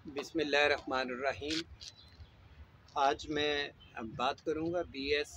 बिस्मिल्लाहिर्रहमानिर्रहीम। आज मैं बात करूँगा बीएस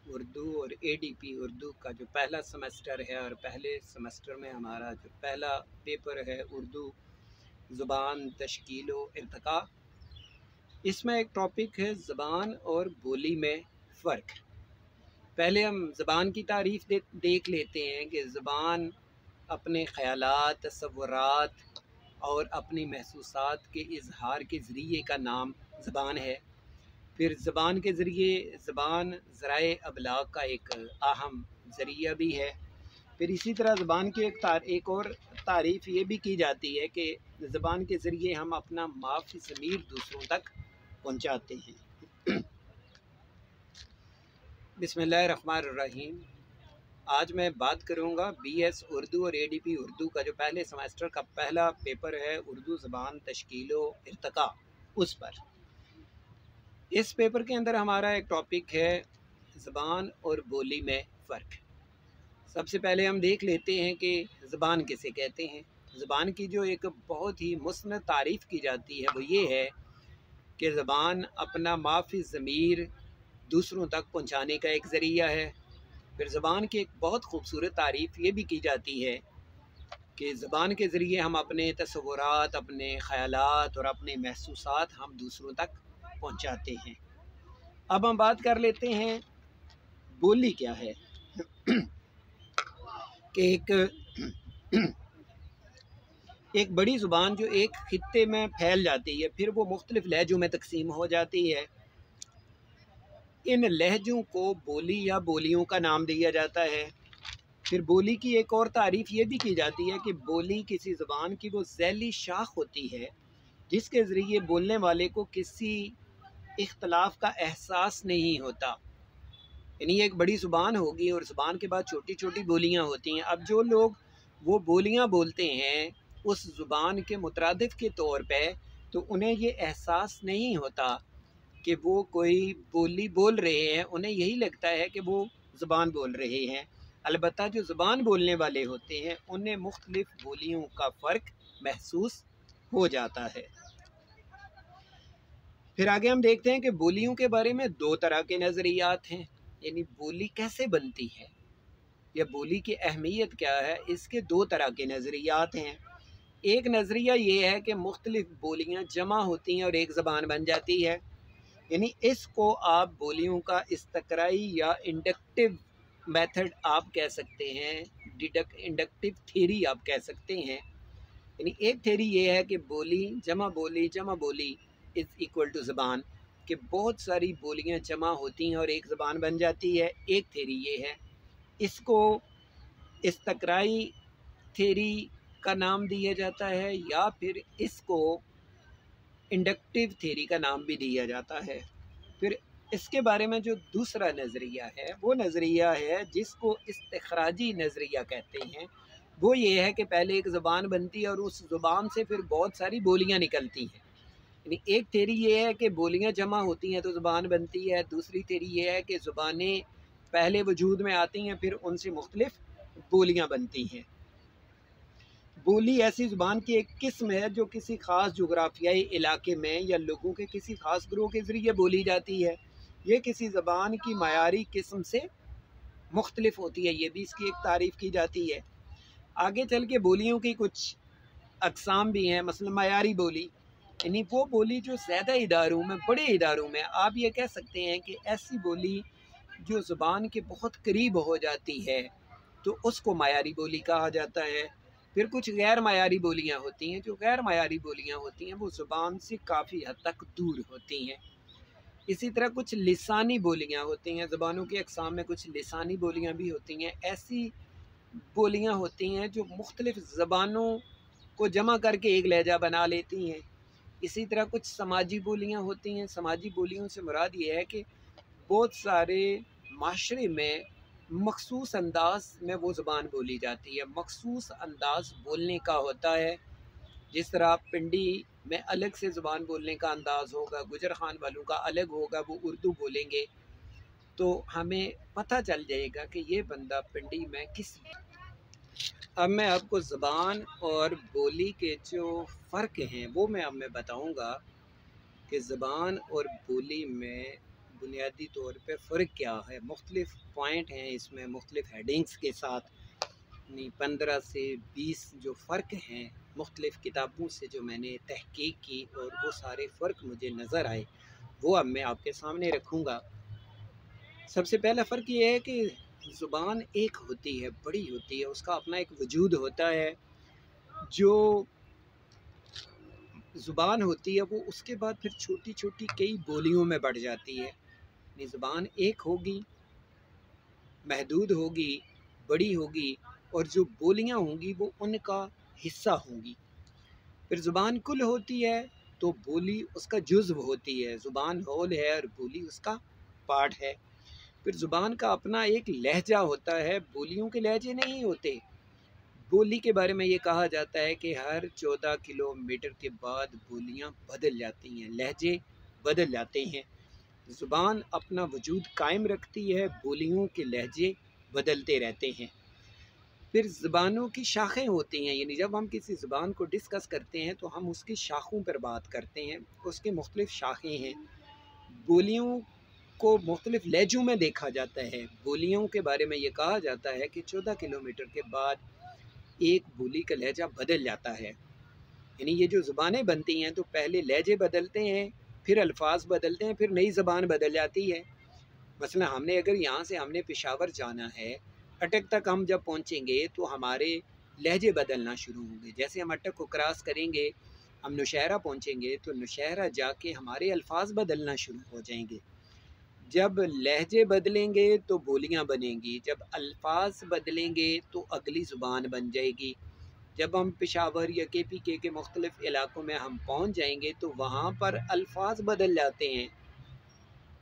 उर्दू और एडीपी उर्दू का जो पहला सेमेस्टर है, और पहले सेमेस्टर में हमारा जो पहला पेपर है उर्दू ज़ुबान तश्कील व इर्तिक़ा। इसमें एक टॉपिक है ज़बान और बोली में फ़र्क। पहले हम ज़बान की तारीफ़ देख लेते हैं कि ज़बान अपने ख़यालात, तसव्वुरात और अपनी महसूसात के इजहार के ज़रिए का नाम ज़बान है। फिर ज़बान के ज़रिए ज़बान ज़राए अबलाग का एक अहम ज़रिया भी है। फिर इसी तरह ज़बान की एक और तारीफ़ ये भी की जाती है कि ज़बान के ज़रिए हम अपना माफ़ी ज़मीर दूसरों तक पहुँचाते हैं। बिस्मिल्लाहिर्रहमानिर्रहीम। आज मैं बात करूँगा बीएस उर्दू और एडीपी उर्दू का जो पहले सेमेस्टर का पहला पेपर है उर्दू ज़बान तश्कील व इर्तिक़ा, उस पर। इस पेपर के अंदर हमारा एक टॉपिक है ज़बान और बोली में फ़र्क। सबसे पहले हम देख लेते हैं कि ज़बान किसे कहते हैं। ज़बान की जो एक बहुत ही मुस्नद तारीफ़ की जाती है वो ये है कि ज़बान अपना माफ़ी ज़मीर दूसरों तक पहुँचाने का एक ज़रिया है। फिर ज़बान की एक बहुत खूबसूरत तारीफ़ ये भी की जाती है कि ज़बान के ज़रिए हम अपने तसव्वुरात, अपने ख़यालात और अपने महसूसात हम दूसरों तक पहुंचाते हैं। अब हम बात कर लेते हैं बोली क्या है। कि एक बड़ी ज़ुबान जो एक खित्ते में फैल जाती है, फिर वो मुख्तलिफ़ लहजों में तकसीम हो जाती है। इन लहजों को बोली या बोलियों का नाम दिया जाता है। फिर बोली की एक और तारीफ़ ये भी की जाती है कि बोली किसी ज़बान की वो ज़ैली शाख होती है जिसके ज़रिए बोलने वाले को किसी इख्तलाफ का एहसास नहीं होता। यानी एक बड़ी ज़ुबान होगी और ज़ुबान के बाद छोटी छोटी बोलियां होती हैं। अब जो लोग वो बोलियां बोलते हैं उस ज़ुबान के मुतरादिफ़ के तौर पे, तो उन्हें ये एहसास नहीं होता कि वो कोई बोली बोल रहे हैं। उन्हें यही लगता है कि वो ज़ुबान बोल रहे हैं। अलबत्ता जो ज़ुबान बोलने वाले होते हैं उन्हें मुख्तलिफ़ बोलियों का फ़र्क महसूस हो जाता है। फिर आगे हम देखते हैं कि बोलियों के बारे में दो तरह के नज़रियात हैं। यानी बोली कैसे बनती है या बोली की अहमियत क्या है, इसके दो तरह के नज़रियात हैं। एक नज़रिया ये है कि मुख्तलिफ़ बोलियां जमा होती हैं और एक ज़बान बन जाती है। यानी इसको आप बोलियों का इस्तक़राई या इंडक्टिव मेथड आप कह सकते हैं, इंडक्टिव थ्योरी आप कह सकते हैं। यानी एक थ्योरी ये है कि बोली जमा बोली इज़ इक्वल टू ज़बान, कि बहुत सारी बोलियां जमा होती हैं और एक ज़बान बन जाती है। एक थ्योरी ये है, इसको इस्तक़राई थ्योरी का नाम दिया जाता है या फिर इसको इंडक्टिव थ्योरी का नाम भी दिया जाता है। फिर इसके बारे में जो दूसरा नज़रिया है वो नज़रिया है जिसको इस्तिखराजी नज़रिया कहते हैं। वो ये है कि पहले एक ज़ुबान बनती है और उस ज़ुबान से फिर बहुत सारी बोलियां निकलती हैं। यानी एक थ्योरी ये है कि बोलियां जमा होती हैं तो ज़ुबान बनती है। दूसरी थ्योरी ये है कि ज़ुबानें पहले वजूद में आती हैं, फिर उनसे मुख्तलिफ बोलियां बनती हैं। बोली ऐसी ज़ुबान की एक किस्म है जो किसी ख़ास जोग्राफियाई इलाके में या लोगों के किसी ख़ास ग्रोह के ज़रिए बोली जाती है। ये किसी ज़बान की मयारी किस्म से मुख्तलिफ होती है, ये भी इसकी एक तारीफ़ की जाती है। आगे चल के बोलियों की कुछ अक़साम भी हैं। मसलन मयारी बोली, यानी वो बोली जो ज़्यादा इदारों में, बड़े इदारों में आप ये कह सकते हैं कि ऐसी बोली जो ज़ुबान के बहुत करीब हो जाती है, तो उसको मयारी बोली कहा जाता है। फिर कुछ गैर मयारी बोलियां होती हैं। जो गैर मयारी बोलियां होती हैं वो ज़ुबान से काफ़ी हद तक दूर होती हैं। इसी तरह कुछ लिसानी बोलियां होती हैं। ज़ुबानों की अक़साम में कुछ लिसानी बोलियां भी होती हैं। ऐसी बोलियां होती हैं जो मुख्तलिफ़ ज़बानों को जमा करके एक लहजा बना लेती हैं। इसी तरह कुछ समाजी बोलियां होती हैं। समाजी बोलियों से मुराद ये है कि बहुत सारे माशरे में मखसूस अंदाज में वो ज़ुबान बोली जाती है। मखसूस अंदाज बोलने का होता है। जिस तरह पिंडी में अलग से ज़ुबान बोलने का अंदाज़ होगा, गुजर खान वालों का अलग होगा, वो उर्दू बोलेंगे तो हमें पता चल जाएगा कि ये बंदा पिंडी में किस अब मैं आपको ज़बान और बोली के जो फ़र्क हैं वो मैं बताऊंगा कि ज़बान और बोली में बुनियादी तौर पे फ़र्क क्या है। मुख्तलिफ़ पॉइंट हैं इसमें, मुख्तलिफ़ हेडिंग्स के साथ, यानी 15 से 20 जो फ़र्क हैं मुख्तलिफ़ किताबों से जो मैंने तहकीक की और वो सारे फ़र्क मुझे नज़र आए, वो अब मैं आपके सामने रखूँगा। सबसे पहला फ़र्क ये है कि ज़ुबान एक होती है, बड़ी होती है, उसका अपना एक वजूद होता है। जो ज़ुबान होती है वो उसके बाद फिर छोटी छोटी कई बोलियों में बढ़ जाती है। यानी ज़ुबान एक होगी, महदूद होगी, बड़ी होगी, और जो बोलियां होंगी वो उनका हिस्सा होंगी। फिर ज़ुबान कुल होती है तो बोली उसका जुज़्व होती है। ज़ुबान होल है और बोली उसका पार्ट है। फिर ज़ुबान का अपना एक लहजा होता है, बोलियों के लहजे नहीं होते। बोली के बारे में ये कहा जाता है कि हर 14 किलोमीटर के बाद बोलियां बदल जाती हैं, लहजे बदल जाते हैं। ज़ुबान अपना वजूद कायम रखती है, बोलियों के लहजे बदलते रहते हैं। फिर ज़बानों की शाखें होती हैं, यानी जब हम किसी ज़ुबान को डिस्कस करते हैं तो हम उसकी शाखों पर बात करते हैं। उसके मुख्तलिफ़ शाखें हैं। बोलियों को मुख्तलिफ़ लहजों में देखा जाता है। बोलियों के बारे में ये कहा जाता है कि 14 किलोमीटर के बाद एक बोली का लहजा बदल जाता है। यानी ये जो ज़ुबानें बनती हैं तो पहले लहजे बदलते हैं, फिर अल्फाज बदलते हैं, फिर नई ज़बान बदल जाती है। मसलन हमने अगर यहाँ से हमने पेशावर जाना है, अटक तक हम जब पहुँचेंगे तो हमारे लहजे बदलना शुरू होंगे। जैसे हम अटक को क्रॉस करेंगे, हम नौशहरा पहुँचेंगे तो नौशहरा जाके हमारे अल्फाज बदलना शुरू हो जाएंगे। जब लहजे बदलेंगे तो बोलियां बनेंगी, जब अल्फाज बदलेंगे तो अगली ज़ुबान बन जाएगी। जब हम पेशावर या KPK के मुख्तलिफ़ इलाक़ों में हम पहुँच जाएंगे तो वहाँ पर अल्फाज बदल जाते हैं।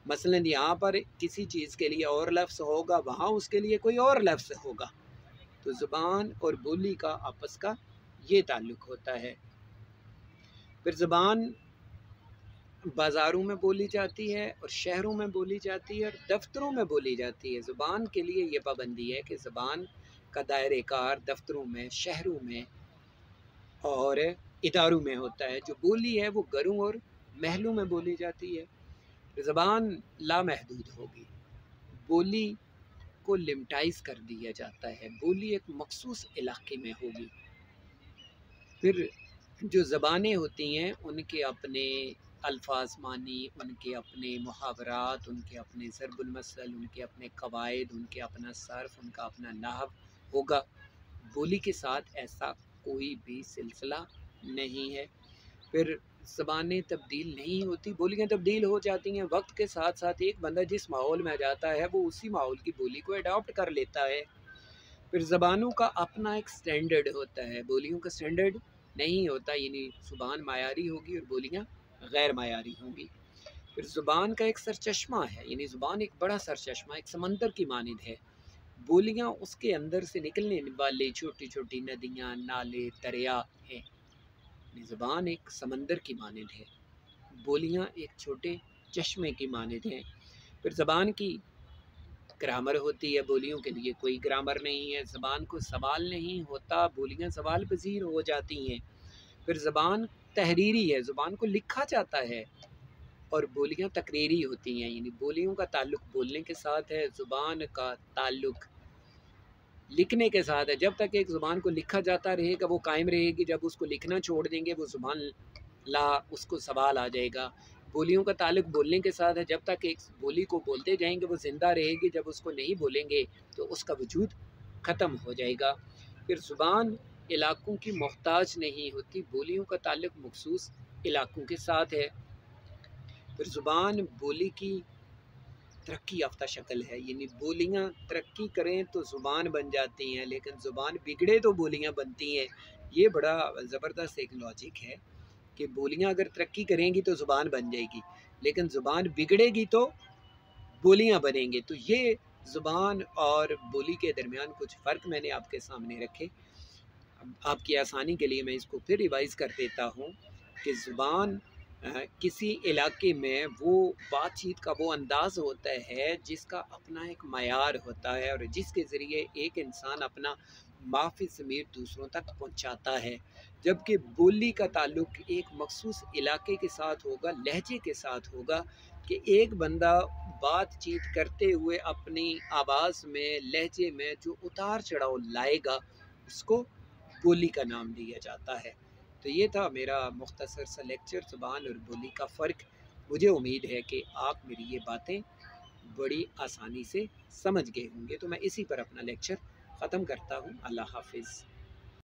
मसलन यहाँ पर किसी चीज़ के लिए और लफ्ज़ होगा, वहाँ उसके लिए कोई और लफ्ज़ होगा। तो ज़ुबान और बोली का आपस का ये ताल्लुक़ होता है। फिर ज़ुबान बाज़ारों में बोली जाती है और शहरों में बोली जाती है और दफ्तरों में बोली जाती है। ज़ुबान के लिए ये पाबंदी है कि ज़ुबान का दायरे कार दफ्तरों में, शहरों में और इदारों में होता है। जो बोली है वो घरों और महलों में बोली जाती है। ज़बान लामहदूद होगी, बोली को लिमिटाइज़ कर दिया जाता है, बोली एक मखसूस इलाके में होगी। फिर जो ज़बानें होती हैं उनके अपने अल्फाज मानी, उनके अपने मुहावरात, उनके अपने ज़रबुल मसल, उनके अपने कवायद, उनके अपना सर्फ, उनका अपना नहव होगा। बोली के साथ ऐसा कोई भी सिलसिला नहीं है। फिर ज़बानें तब्दील नहीं होती, बोलियाँ तब्दील हो जाती हैं वक्त के साथ साथ। एक बंदा जिस माहौल में जाता है वो उसी माहौल की बोली को अडॉप्ट कर लेता है। फिर ज़बानों का अपना एक स्टैंडर्ड होता है, बोलियों का स्टैंडर्ड नहीं होता, यानी ज़ुबान मायारी होगी और बोलियाँ गैर मायारी होंगी। फिर ज़ुबान का एक सरचश्मा है, यानी ज़ुबान एक बड़ा सरचश्मा, एक समंदर की मानिंद है। बोलियाँ उसके अंदर से निकलने वाले छोटी छोटी नदियाँ, नाले, दरिया हैं। ज़ुबान एक समंदर की मानिंद है, बोलियाँ एक छोटे चश्मे की मानिंद हैं। फिर ज़बान की ग्रामर होती है, बोलियों के लिए कोई ग्रामर नहीं है। ज़बान को सवाल नहीं होता, बोलियाँ सवाल पजीर हो जाती हैं। फिर ज़बान तहरीरी है, ज़ुबान को लिखा जाता है, और बोलियाँ तकरीरी होती हैं, यानी बोलियों का ताल्लुक़ बोलने के साथ है, ज़ुबान का ताल्लुक़ लिखने के साथ है। जब तक एक ज़ुबान को लिखा जाता रहेगा वो कायम रहेगी, जब उसको लिखना छोड़ देंगे वो ज़ुबान ला उसको सवाल आ जाएगा। बोलियों का ताल्लुक़ बोलने के साथ है, जब तक एक बोली को बोलते जाएंगे वो ज़िंदा रहेगी, जब उसको नहीं बोलेंगे तो उसका वजूद ख़त्म हो जाएगा। फिर ज़ुबान इलाक़ों की मोहताज नहीं होती, बोलियों का ताल्लुक़ मखसूस इलाक़ों के साथ है। फिर ज़ुबान बोली की तरक्की याफ्ता शक्ल है, यानी बोलियाँ तरक्की करें तो ज़ुबान बन जाती हैं, लेकिन ज़ुबान बिगड़े तो बोलियाँ बनती हैं। ये बड़ा ज़बरदस्त एक लॉजिक है कि बोलियाँ अगर तरक्की करेंगी तो ज़ुबान बन जाएगी, लेकिन ज़ुबान बिगड़ेगी तो बोलियाँ बनेंगी। तो ये ज़ुबान और बोली के दरमियान कुछ फ़र्क मैंने आपके सामने रखे। आपकी आसानी के लिए मैं इसको फिर रिवाइज़ कर देता हूँ कि ज़ुबान किसी इलाके में वो बातचीत का वो अंदाज़ होता है जिसका अपना एक मयार होता है और जिसके ज़रिए एक इंसान अपना माफ़ी समेत दूसरों तक पहुँचाता है। जबकि बोली का ताल्लुक़ एक मख़सूस इलाके के साथ होगा, लहजे के साथ होगा कि एक बंदा बातचीत करते हुए अपनी आवाज़ में, लहजे में जो उतार चढ़ाव लाएगा, उसको बोली का नाम दिया जाता है। तो ये था मेरा मुख्तसर सा लेक्चर ज़ुबान और बोली का फ़र्क। मुझे उम्मीद है कि आप मेरी ये बातें बड़ी आसानी से समझ गए होंगे। तो मैं इसी पर अपना लेक्चर ख़त्म करता हूँ। अल्लाह हाफ़िज़।